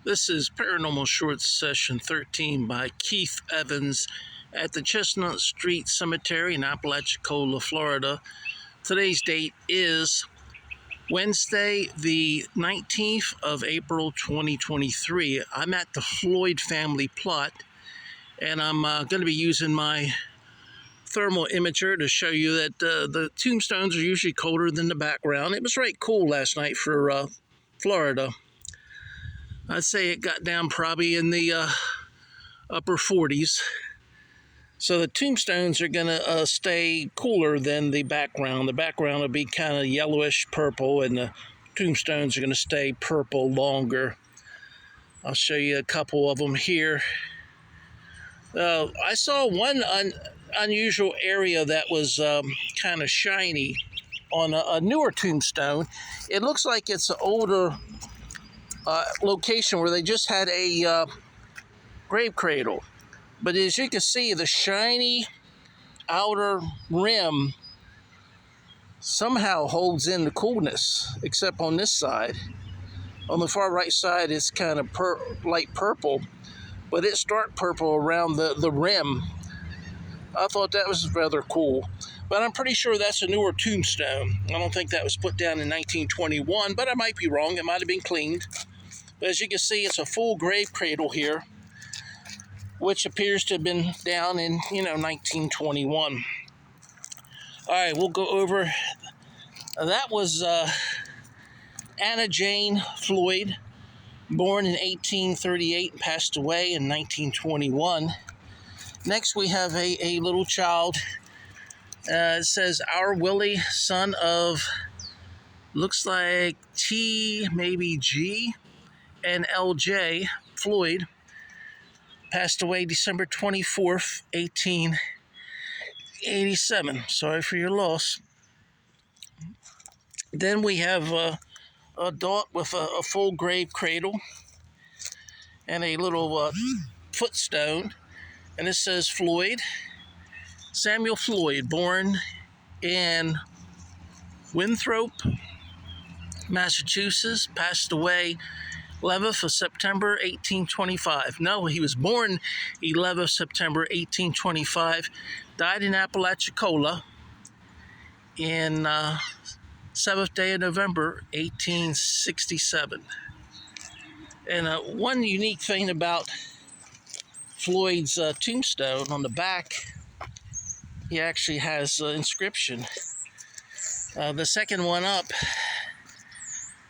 This is Paranormal Short Session 13 by Keith Evans at the Chestnut Street Cemetery in Apalachicola, Florida. Today's date is Wednesday, the 19th of April, 2023. I'm at the Floyd Family plot, and I'm going to be using my thermal imager to show you that the tombstones are usually colder than the background. It was right cool last night for Florida. I'd say it got down probably in the upper 40s. So the tombstones are going to stay cooler than the background. The background will be kind of yellowish purple, and the tombstones are going to stay purple longer. I'll show you a couple of them here. I saw one unusual area that was kind of shiny on a newer tombstone. It looks like it's an older location where they just had a grave cradle. But as you can see, the shiny outer rim somehow holds in the coolness, except on this side. On the far right side, it's kind of light purple, but it's dark purple around the rim. I thought that was rather cool. But I'm pretty sure that's a newer tombstone. I don't think that was put down in 1921, but I might be wrong. It might have been cleaned. But as you can see, it's a full grave cradle here, which appears to have been down in, 1921. All right, we'll go over. That was Anna Jane Floyd, born in 1838 and passed away in 1921. Next, we have a little child. It says, our Willie, son of, looks like T, maybe G, and LJ Floyd, passed away December 24th, 1887. Sorry for your loss. Then we have a adult with a full grave cradle and a little footstone. And it says Floyd, Samuel Floyd, born in Winthrop, Massachusetts, passed away 11th of September, 1825. No, he was born 11th September, 1825. Died in Apalachicola in 7th day of November, 1867. And one unique thing about Floyd's tombstone, on the back, he actually has an inscription. The second one up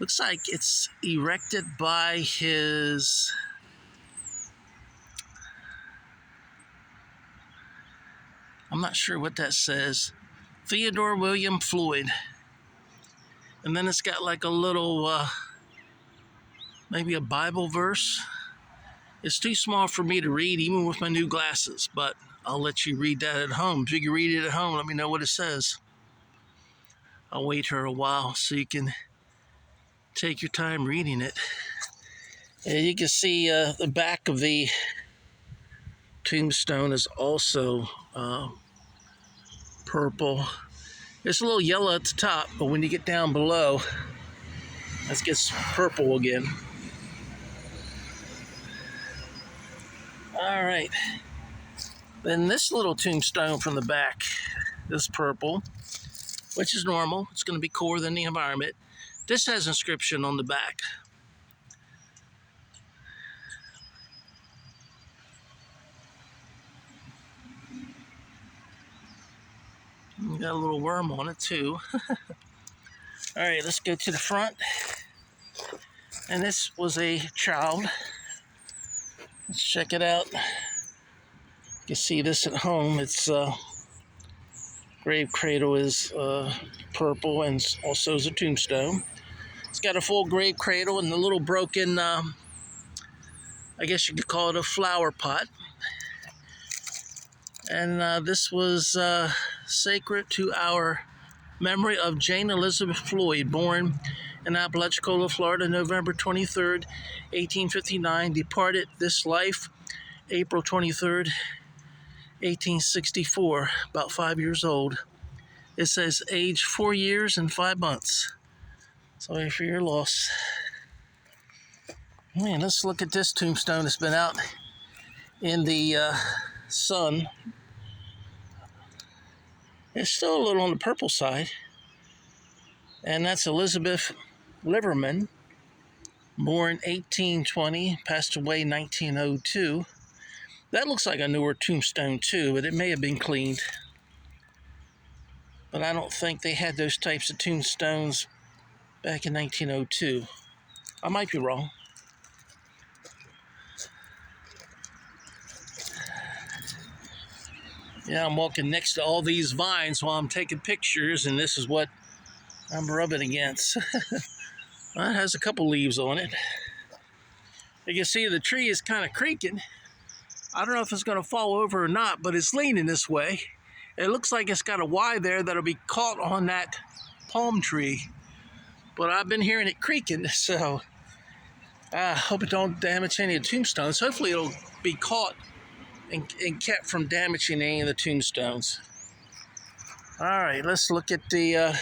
looks like it's erected by his I'm not sure what that says. Theodore William Floyd. And then it's got like a little, maybe a Bible verse. It's too small for me to read, even with my new glasses, but I'll let you read that at home. If you can read it at home, let me know what it says. I'll wait here a while so you can take your time reading it. And you can see the back of the tombstone is also purple. It's a little yellow at the top, but when you get down below, it gets purple again. All right. Then this little tombstone from the back is purple, which is normal. It's going to be cooler than the environment. This has inscription on the back. Got a little worm on it too. All right, let's go to the front. And this was a child. Let's check it out. You can see this at home. Its grave cradle is purple, and also is a tombstone. It's got a full grave cradle and a little broken, I guess you could call it a flower pot. And this was sacred to our memory of Jane Elizabeth Floyd, born in Apalachicola, Florida, November 23rd, 1859, departed this life April 23rd, 1864, about 5 years old. It says age 4 years and 5 months. Sorry for your loss. Man, let's look at this tombstone that's been out in the sun. It's still a little on the purple side. And that's Elizabeth Liverman, born 1820, passed away 1902. That looks like a newer tombstone too, but it may have been cleaned. But I don't think they had those types of tombstones back in 1902. I might be wrong. Yeah, I'm walking next to all these vines while I'm taking pictures, and this is what I'm rubbing against. Well, it has a couple leaves on it. You can see the tree is kind of creaking. I don't know if it's going to fall over or not, but it's leaning this way. It looks like it's got a Y there that'll be caught on that palm tree. But I've been hearing it creaking, so I hope it don't damage any of the tombstones. Hopefully it'll be caught and kept from damaging any of the tombstones. All right, let's look at the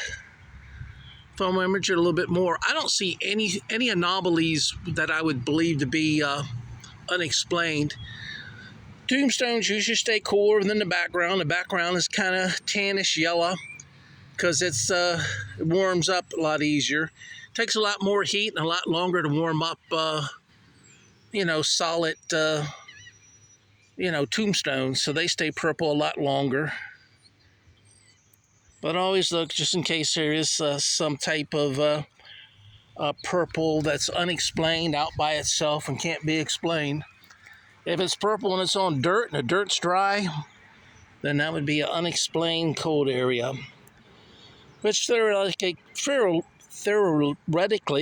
thermal imager a little bit more. I don't see any anomalies that I would believe to be unexplained. Tombstones usually stay cooler than the background. The background is kind of tannish yellow because it warms up a lot easier. It takes a lot more heat and a lot longer to warm up, solid, tombstones. So they stay purple a lot longer. But always look just in case there is some type of purple that's unexplained out by itself and can't be explained. If it's purple and it's on dirt and the dirt's dry, then that would be an unexplained cold area, which theoretically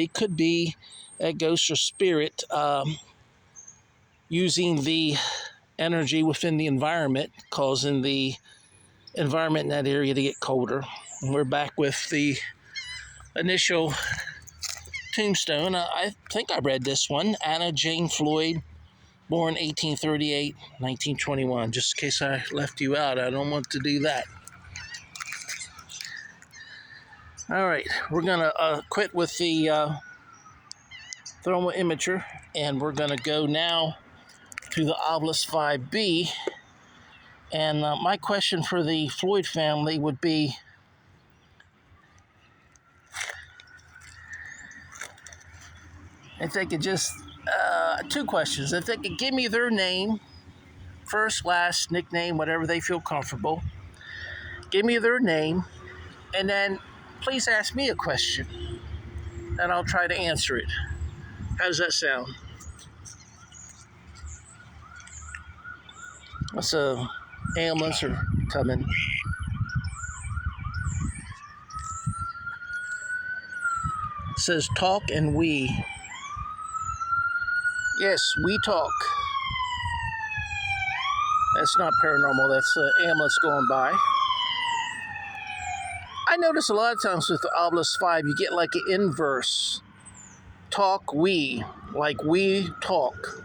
could be a ghost or spirit using the energy within the environment, causing the environment in that area to get colder. And we're back with the initial tombstone. I think I read this one. Anna Jane Floyd, born 1838, 1921. Just in case I left you out, I don't want to do that. All right, we're gonna quit with the thermal imager, and we're gonna go now to the Ovilus Vb. And my question for the Floyd family would be, if they could just, two questions. If they could give me their name, first, last, nickname, whatever they feel comfortable. Give me their name, and then please ask me a question, and I'll try to answer it. How does that sound? That's a ambulance are coming. It says talk and we. Yes, we talk. That's not paranormal, that's an ambulance going by. I notice a lot of times with the Ovilus 5, you get like an inverse. Talk, we, like we talk.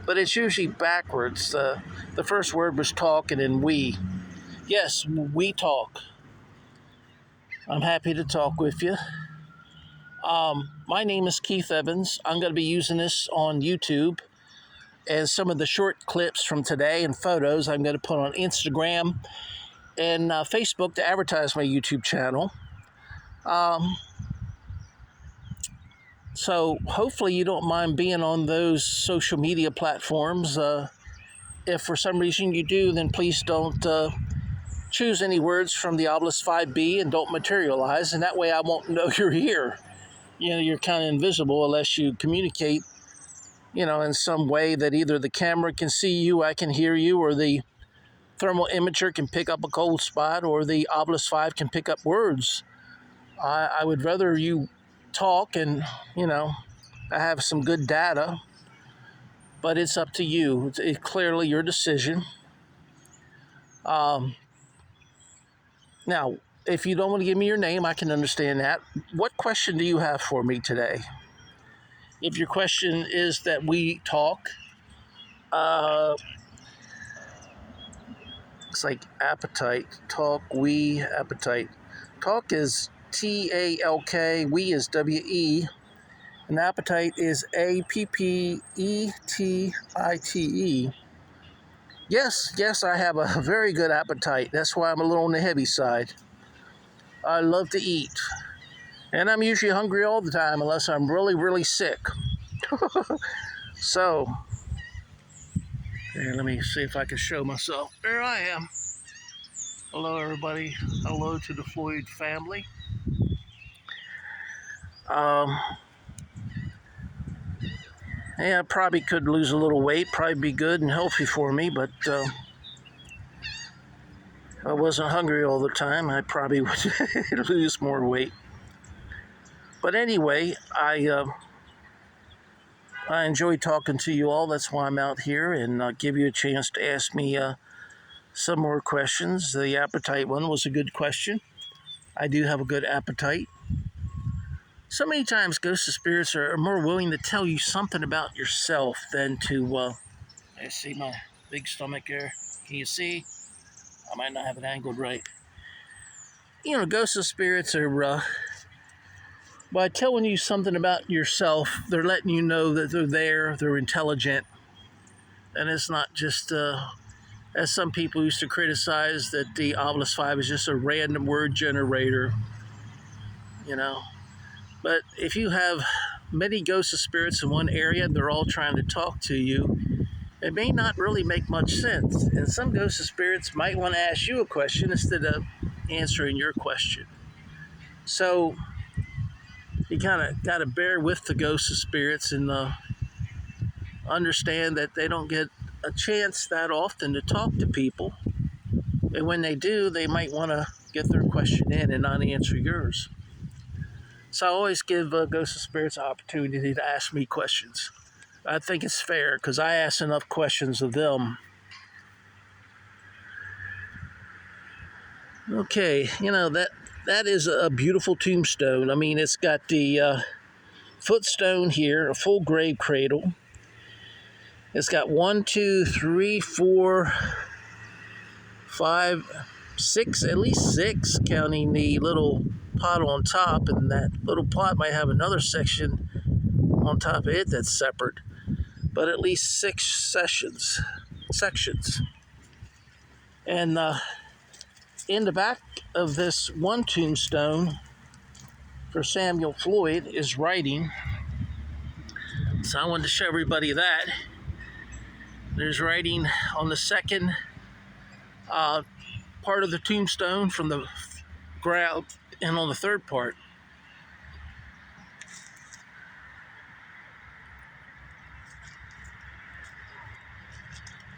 But it's usually backwards. The first word was talk and then we. Yes, we talk. I'm happy to talk with you. My name is Keith Evans. I'm going to be using this on YouTube. And some of the short clips from today and photos I'm going to put on Instagram and Facebook to advertise my YouTube channel. So hopefully you don't mind being on those social media platforms. If for some reason you do, then please don't choose any words from the Ovilus 5B and don't materialize, and that way I won't know you're here. You're kind of invisible unless you communicate, in some way that either the camera can see you, I can hear you, or the thermal imager can pick up a cold spot, or the Ovilus 5 can pick up words. I would rather you talk and, I have some good data, but it's up to you. It's clearly your decision. Now, if you don't want to give me your name, I can understand that. What question do you have for me today? If your question is that we talk, it's like appetite. Talk, we, appetite. Talk is T-A-L-K, we is W-E, And appetite is APPETITE. Yes, I have a very good appetite. That's why I'm a little on the heavy side. I love to eat. And I'm usually hungry all the time unless I'm really, really sick. So, here, let me see if I can show myself. There I am. Hello, everybody. Hello to the Floyd family. Yeah, I probably could lose a little weight. Probably be good and healthy for me, but if I wasn't hungry all the time, I probably would lose more weight. But anyway, I enjoy talking to you all. That's why I'm out here, and give you a chance to ask me some more questions. The appetite one was a good question. I do have a good appetite. So many times ghosts and spirits are more willing to tell you something about yourself than to, I see my big stomach there. Can you see? I might not have it angled right. You know, ghosts and spirits are, by telling you something about yourself, they're letting you know that they're there, they're intelligent, and it's not just, as some people used to criticize, that the Ovilus Vb is just a random word generator, you know. But if you have many ghosts and spirits in one area and they're all trying to talk to you, it may not really make much sense. And some ghosts and spirits might want to ask you a question instead of answering your question. So you kind of got to bear with the ghosts and spirits and understand that they don't get a chance that often to talk to people. And when they do, they might want to get their question in and not answer yours. So I always give ghosts and spirits an opportunity to ask me questions. I think it's fair because I ask enough questions of them. Okay, you know, that is a beautiful tombstone. I mean, it's got the footstone here, a full grave cradle. It's got 1, 2, 3, 4, 5, 6, at least 6, counting the little pot on top, and that little pot might have another section on top of it that's separate, but at least 6 sections. And in the back of this one tombstone for Samuel Floyd is writing. So I wanted to show everybody that. There's writing on the second part of the tombstone from the ground, and on the third part.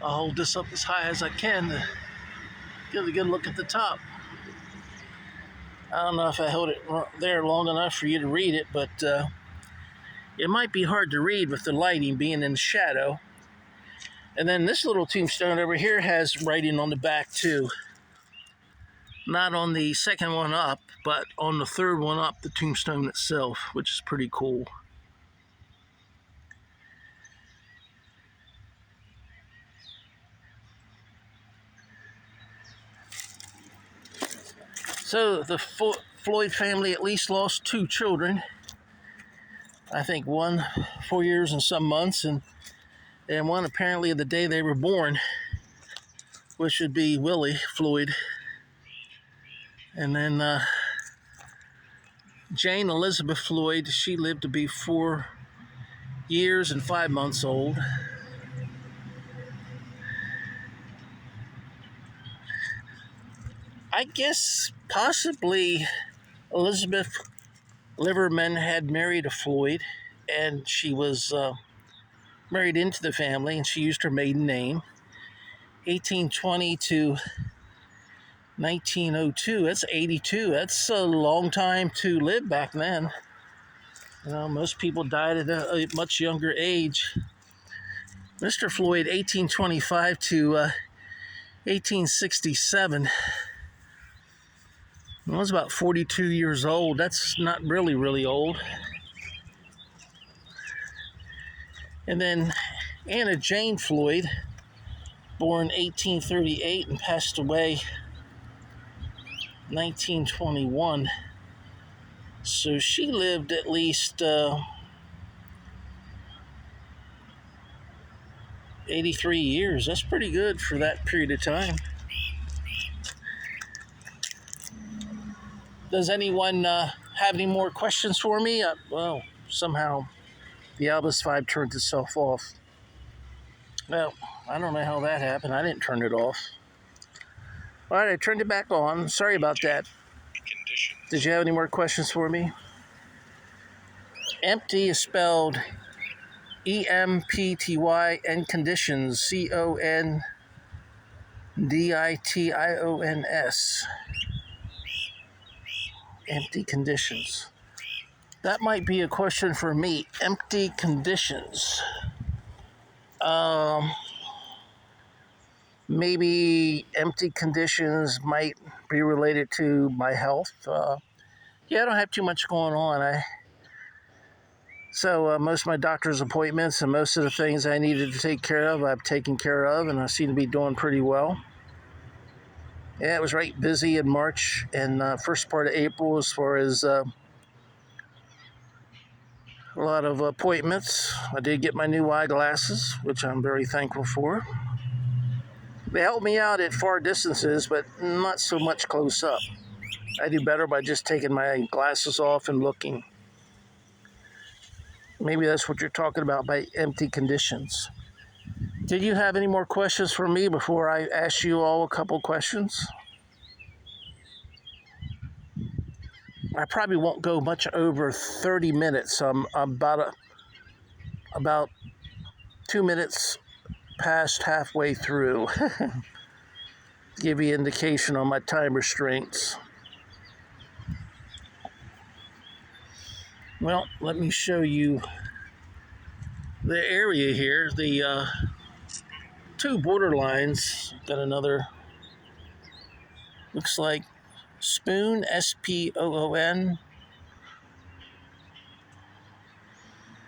I'll hold this up as high as I can to get a good look at the top. I don't know if I held it there long enough for you to read it, but it might be hard to read with the lighting being in the shadow. And then this little tombstone over here has writing on the back too. Not on the second one up, but on the third one up, the tombstone itself, which is pretty cool. So the Floyd family at least lost 2 children. I think one 4 years and some months, and one apparently the day they were born, which would be Willie Floyd. And then Jane Elizabeth Floyd, she lived to be 4 years and 5 months old. I guess possibly Elizabeth Liverman had married a Floyd, and she was married into the family, and she used her maiden name. 1820 to 1902, that's 82. That's a long time to live back then. You know, most people died at a much younger age. Mr. Floyd, 1825 to 1867. He was about 42 years old. That's not really, really old. And then Anna Jane Floyd, born 1838 and passed away 1921. So she lived at least 83 years. That's pretty good for that period of time. Does anyone have any more questions for me? Well, somehow the Ovilus 5 turned itself off. Well, I don't know how that happened. I didn't turn it off. All right, I turned it back on. Sorry about that. Did you have any more questions for me? Empty is spelled EMPTY and conditions CONDITIONS. Empty conditions. That might be a question for me. Empty conditions. Maybe empty conditions might be related to my health. Yeah, I don't have too much going on. So most of my doctor's appointments and most of the things I needed to take care of, I've taken care of, and I seem to be doing pretty well. Yeah, it was right busy in March and first part of April as far as a lot of appointments. I did get my new eyeglasses, which I'm very thankful for. They help me out at far distances, but not so much close up. I do better by just taking my glasses off and looking. Maybe that's what you're talking about by empty conditions. Did you have any more questions for me before I ask you all a couple questions? I probably won't go much over 30 minutes. I'm about 2 minutes past halfway through. Give you indication on my time restraints. Well, let me show you the area here. The two borderlines. Got another, looks like spoon, SPOON.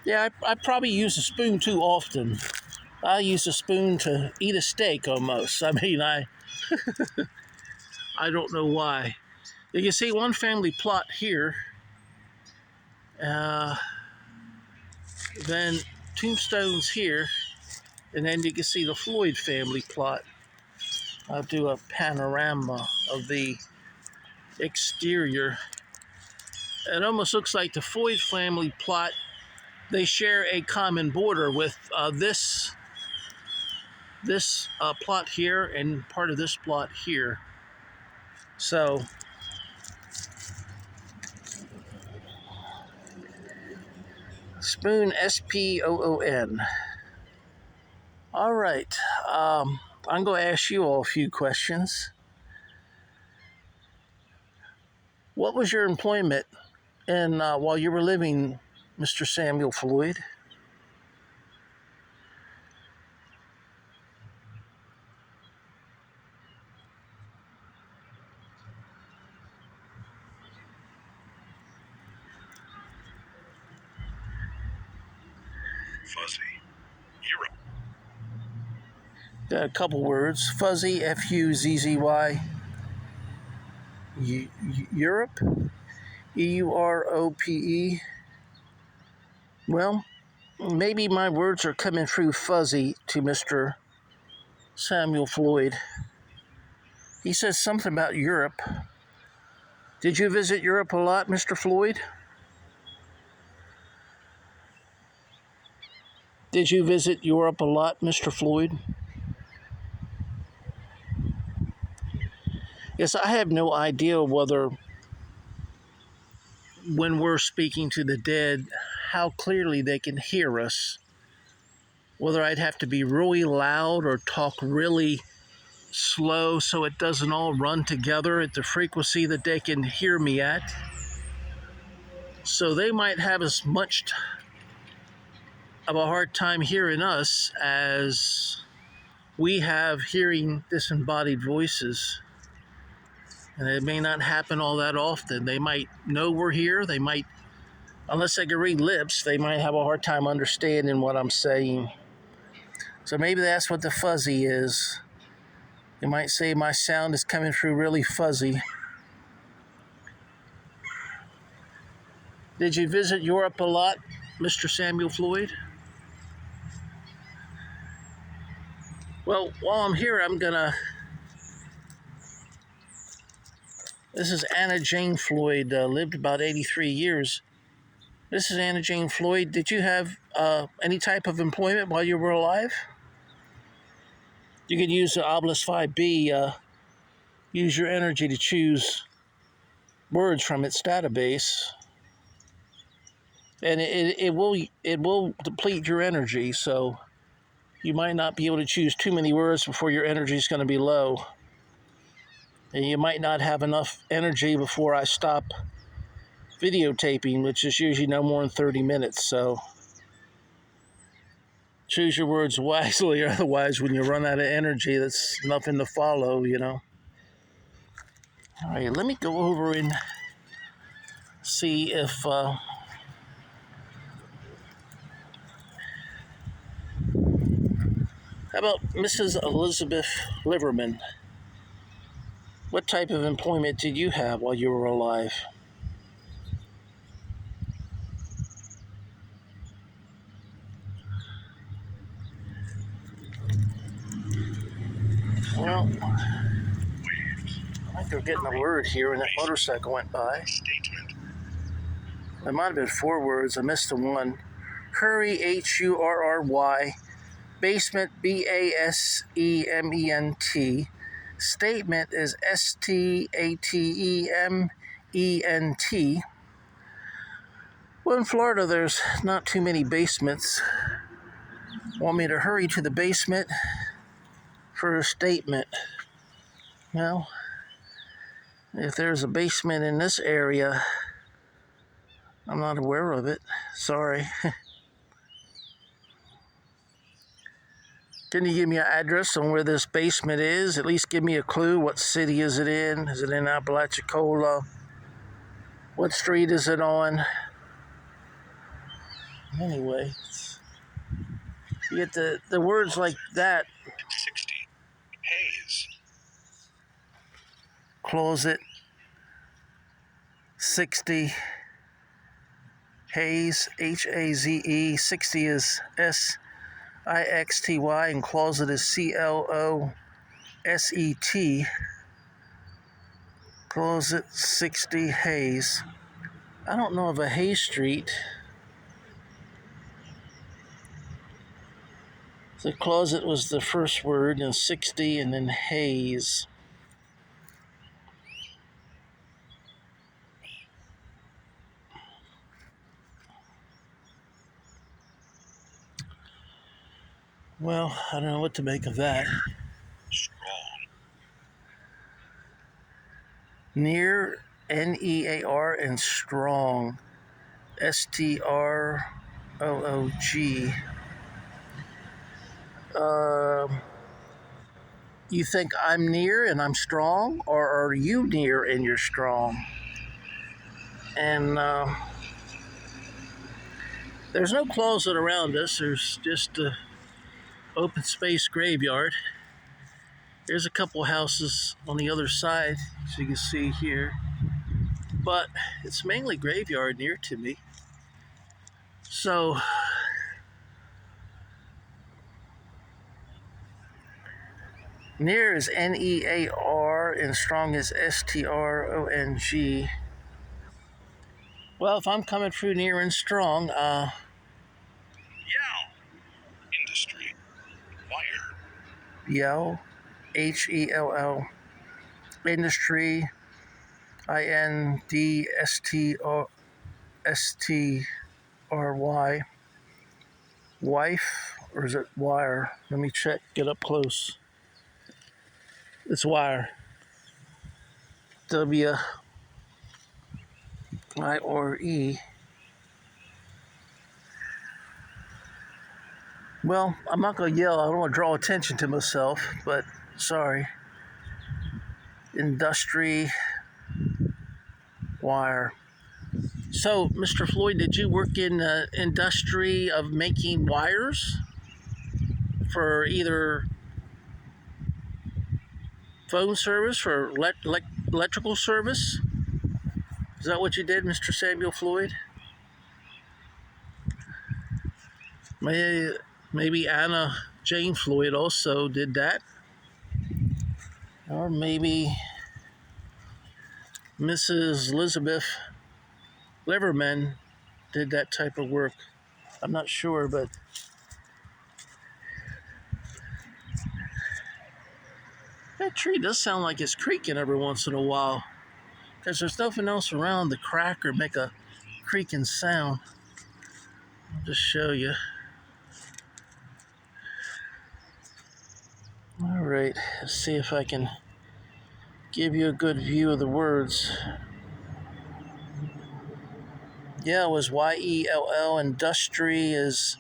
Yeah, I probably use a spoon too often. I use a spoon to eat a steak almost. I mean, I don't know why. You can see one family plot here. Then tombstones here. And then you can see the Floyd family plot. I'll do a panorama of the exterior. It almost looks like the Floyd family plot. They share a common border with this plot here and part of this plot here. So spoon, SPOON. All right, I'm going to ask you all a few questions. What was your employment in while you were living, Mr. Samuel Floyd? Fuzzy. Europe. Got a couple words. Fuzzy, FUZZY. Europe? EUROPE. Well, maybe my words are coming through fuzzy to Mr. Samuel Floyd. He says something about Europe. Did you visit Europe a lot, Mr. Floyd? Did you visit Europe a lot, Mr. Floyd? Yes, I have no idea whether when we're speaking to the dead, how clearly they can hear us. Whether I'd have to be really loud or talk really slow so it doesn't all run together at the frequency that they can hear me at. So they might have as much of a hard time hearing us as we have hearing disembodied voices. And it may not happen all that often. They might know we're here. They might, unless they can read lips, they might have a hard time understanding what I'm saying. So maybe that's what the fuzzy is. You might say my sound is coming through really fuzzy. Did you visit Europe a lot, Mr. Samuel Floyd? Well, while I'm here, this is Anna Jane Floyd, lived about 83 years. This is Anna Jane Floyd. Did you have any type of employment while you were alive? You could use the Ovilus Vb, use your energy to choose words from its database, and it will deplete your energy, so you might not be able to choose too many words before your energy is going to be low. And you might not have enough energy before I stop videotaping, which is usually no more than 30 minutes. So choose your words wisely, or otherwise when you run out of energy, that's nothing to follow, you know. All right, let me go over and see if how about Mrs. Elizabeth Liverman? What type of employment did you have while you were alive? Well, I think they're getting a word here when that motorcycle went by. There might have been 4 words. I missed the one. Hurry, Hurry. Basement, Basement. Statement is Statement. Well, in Florida, there's not too many basements. Want me to hurry to the basement for a statement? Well, if there's a basement in this area, I'm not aware of it. Sorry. Can you give me an address on where this basement is? At least give me a clue. What city is it in? Is it in Apalachicola? What street is it on? Anyway, you get the words like that. 60. Hayes. Closet. 60. Hayes. Haze. 60 is SIXTY, and closet is CLOSET. Closet 60 Hayes. I don't know of a Hayes Street. The closet was the first word, and 60, and then Hayes. Well, I don't know what to make of that. Strong. Near, NEAR, and strong, STROOG. You think I'm near and I'm strong, or are you near and you're strong? And there's no closet around us. There's just a open space graveyard. There's a couple houses on the other side, as you can see here, but it's mainly graveyard near to me. So near is NEAR and strong is STRONG. Well, if I'm coming through near and strong, Yell. Industry. Wire. Yell, HELL, industry, INDSTRY, wife, or is it wire? Let me check, get up close. It's wire. WIRE. Well, I'm not going to yell. I don't want to draw attention to myself, but sorry. Industry, wire. So, Mr. Floyd, did you work in the industry of making wires for either phone service or electrical service? Is that what you did, Mr. Samuel Floyd? Maybe Anna Jane Floyd also did that. Or maybe Mrs. Elizabeth Liverman did that type of work. I'm not sure, but that tree does sound like it's creaking every once in a while, because there's nothing else around to crack or make a creaking sound. I'll just show you. All right, let's see if I can give you a good view of the words. Yeah, it was Y-E-L-L, industry is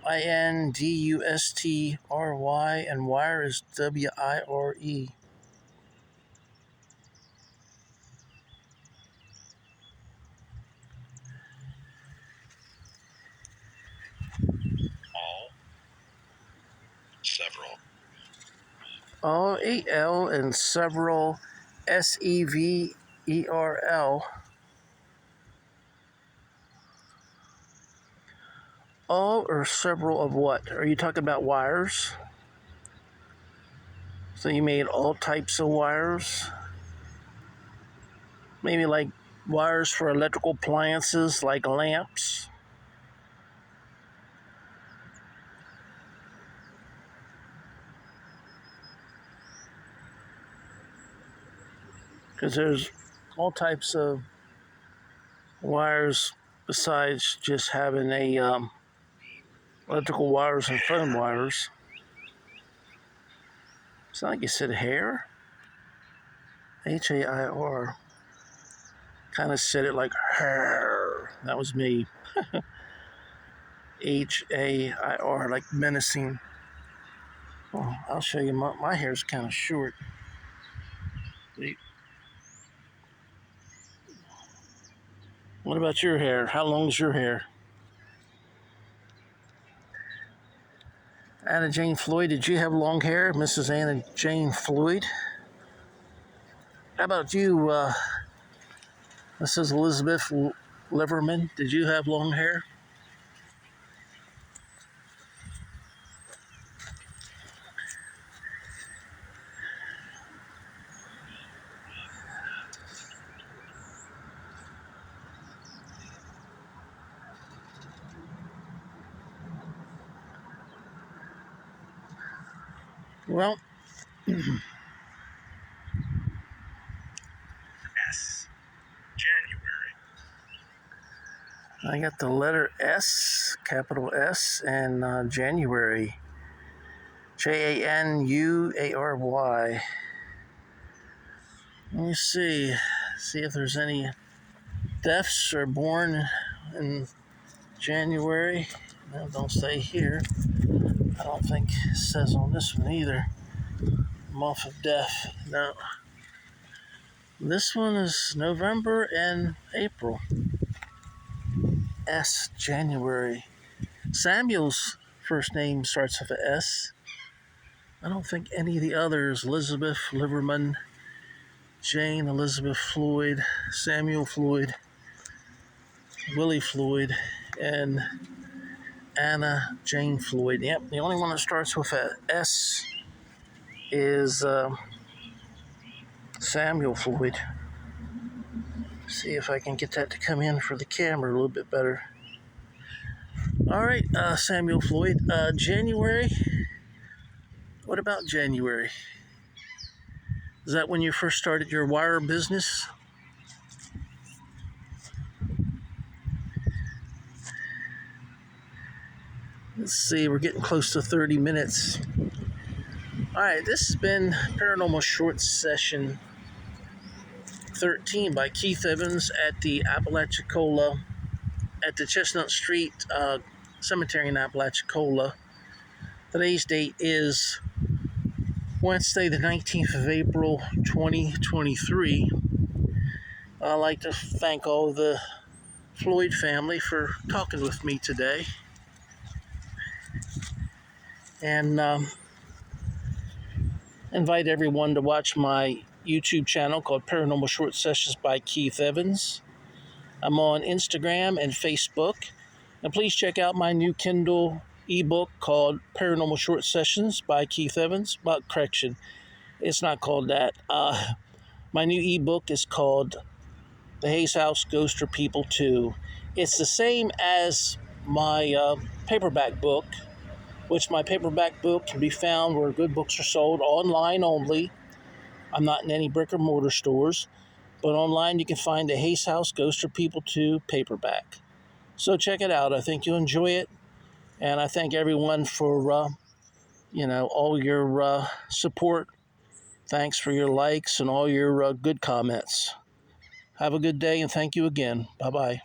I-N-D-U-S-T-R-Y, and wire is W-I-R-E. All. Several. All, A-L, and several, S-E-V-E-R-L. All or several of what? Are you talking about wires? So you made all types of wires? Maybe like wires for electrical appliances like lamps? Because there's all types of wires besides just having a electrical wires and phone wires. It's not like you said hair. H-A-I-R. Kind of said it like hair. That was me. H-A-I-R, like menacing. Well, I'll show you. My hair's kind of short. What about your hair? How long's your hair? Anna Jane Floyd, did you have long hair? Mrs. Anna Jane Floyd? How about you, Mrs. Elizabeth Liverman? Did you have long hair? Well, S. January. I got the letter S, capital S, and January. January. Let me see if there's any deaths or born in January. No, don't say here. I don't think it says on this one either. Month of death. No. This one is November and April. S, January. Samuel's first name starts with an S. I don't think any of the others, Elizabeth Liverman, Jane Elizabeth Floyd, Samuel Floyd, Willie Floyd, and Anna Jane Floyd. Yep, the only one that starts with a S is Samuel Floyd. See if I can get that to come in for the camera a little bit better. All right, Samuel Floyd. January. What about January? Is that when you first started your wire business? Let's see, we're getting close to 30 minutes. All right, this has been Paranormal Short Session 13 by Keith Evans at the Apalachicola, at the Chestnut Street Cemetery in Apalachicola. Today's date is Wednesday, the 19th of April, 2023. I'd like to thank all the Floyd family for talking with me today. And invite everyone to watch my YouTube channel called Paranormal Short Sessions by Keith Evans. I'm on Instagram and Facebook. And please check out my new Kindle ebook called Paranormal Short Sessions by Keith Evans. Well, correction, it's not called that. My new ebook is called The Hayes House Ghost or People 2. It's the same as my paperback book, which my paperback book can be found where good books are sold, online only. I'm not in any brick or mortar stores, but online you can find The Hayes House Ghost or People 2 paperback. So check it out. I think you'll enjoy it, and I thank everyone for all your support. Thanks for your likes and all your good comments. Have a good day, and thank you again. Bye-bye.